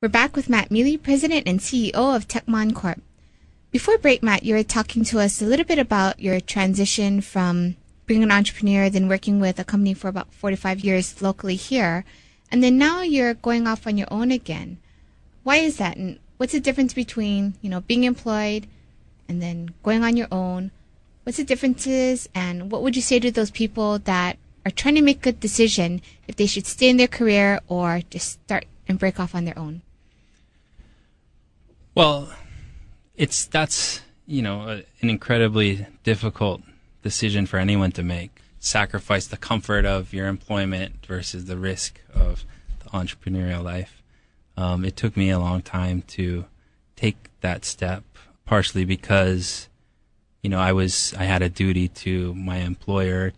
We're back with Matt Meelee, President and CEO of Techmonde Corp. Before break, Matt, you were talking to us a little bit about your transition from being an entrepreneur, then working with a company for about 45 years locally here, and then now you're going off on your own again. Why is that? And what's the difference between, being employed and then going on your own? What's the differences, and what would you say to those people that are trying to make a good decision if they should stay in their career or just start and break off on their own? Well, that's an incredibly difficult decision for anyone to make. Sacrifice the comfort of your employment versus the risk of the entrepreneurial life. It took me a long time to take that step, partially because I had a duty to my employer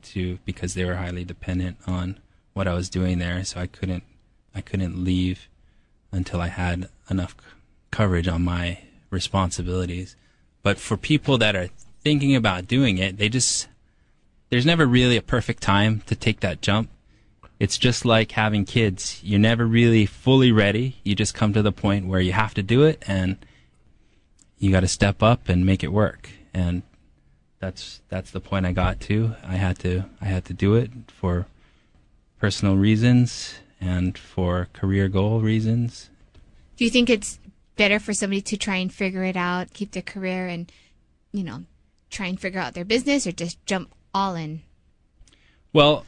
because they were highly dependent on what I was doing there, so I couldn't leave until I had enough coverage on my responsibilities. But for people that are thinking about doing it, there's never really a perfect time to take that jump. It's just like having kids. You're never really fully ready. You just come to the point where you have to do it, and you got to step up and make it work. And that's the point I got to. I had to do it for personal reasons and for career goal reasons. Do you think it's better for somebody to try and figure it out, keep their career, and try and figure out their business, or just jump all in? Well,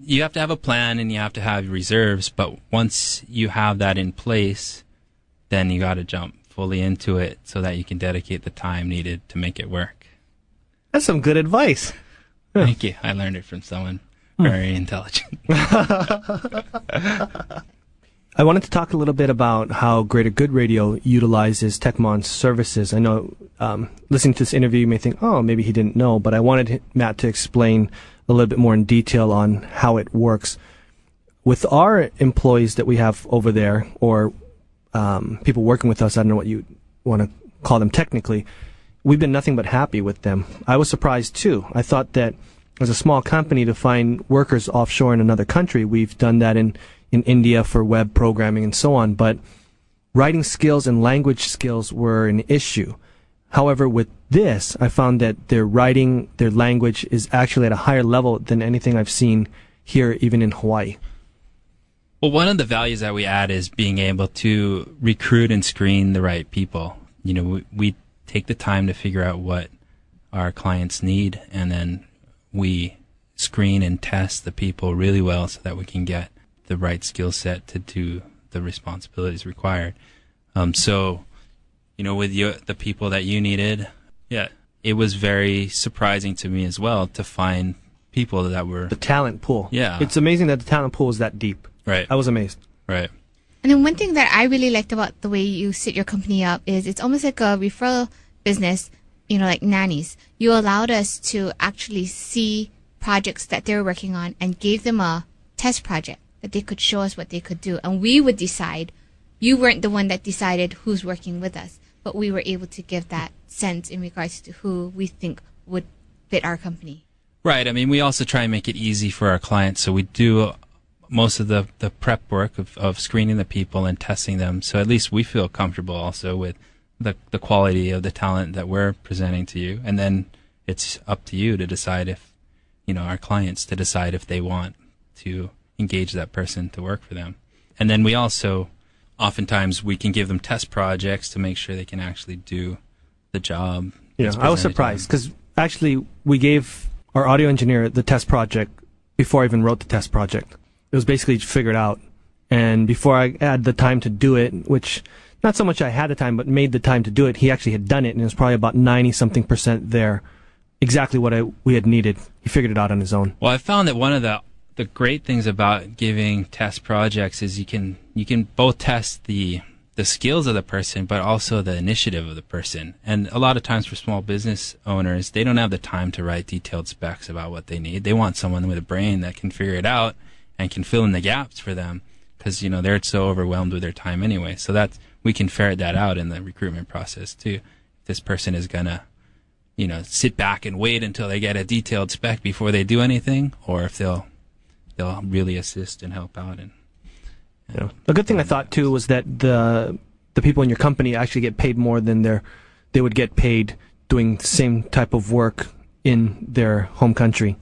you have to have a plan and you have to have reserves, but once you have that in place, then you got to jump fully into it so that you can dedicate the time needed to make it work. That's some good advice. Thank you. I learned it from someone very intelligent. I wanted to talk a little bit about how Greater Good Radio utilizes Techmonde's services. I know listening to this interview, you may think, oh, maybe he didn't know, but I wanted Matt to explain a little bit more in detail on how it works. With our employees that we have over there, or people working with us, I don't know what you want to call them technically, we've been nothing but happy with them. I was surprised, too. I thought that as a small company to find workers offshore in another country, we've done that in India for web programming and so on, but writing skills and language skills were an issue. However, with this, I found that their writing, their language is actually at a higher level than anything I've seen here, even in Hawaii. Well, one of the values that we add is being able to recruit and screen the right people. We take the time to figure out what our clients need, and then we screen and test the people really well so that we can get the right skill set to do the responsibilities required. With the people that you needed, it was very surprising to me as well to find people that were... The talent pool. Yeah. It's amazing that the talent pool is that deep. Right. I was amazed. Right. And then one thing that I really liked about the way you set your company up is it's almost like a referral business, like nannies. You allowed us to actually see projects that they were working on and gave them a test project that they could show us what they could do. And we would decide. You weren't the one that decided who's working with us, but we were able to give that sense in regards to who we think would fit our company. Right. I mean, we also try and make it easy for our clients. So we do most of the prep work of screening the people and testing them. So at least we feel comfortable also with the quality of the talent that we're presenting to you. And then it's up to you to decide if, our clients to decide if they want to engage that person to work for them. And then we also, oftentimes we can give them test projects to make sure they can actually do the job. I was surprised because actually we gave our audio engineer the test project before I even wrote the test project. It was basically figured out. And before I had the time to do it, which not so much I had the time, but made the time to do it, he actually had done it, and it was probably about 90-something% there. Exactly what we had needed. He figured it out on his own. Well, I found that one of the great things about giving test projects is you can both test the skills of the person, but also the initiative of the person. And a lot of times for small business owners, they don't have the time to write detailed specs about what they need. They want someone with a brain that can figure it out and can fill in the gaps for them because, they're so overwhelmed with their time anyway. So we can ferret that out in the recruitment process too. This person is going to, sit back and wait until they get a detailed spec before they do anything, or if they'll really assist and help out You know, a good thing I thought too was that the people in your company actually get paid more than they would get paid doing the same type of work in their home country,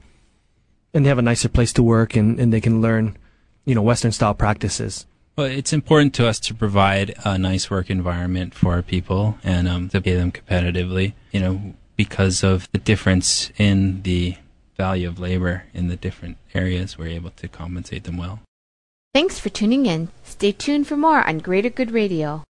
and they have a nicer place to work, and they can learn, you know, Western style practices. Well, it's important to us to provide a nice work environment for our people and to pay them competitively, you know, because of the difference in the value of labor in the different areas. We're able to compensate them well. Thanks for tuning in. Stay tuned for more on Greater Good Radio.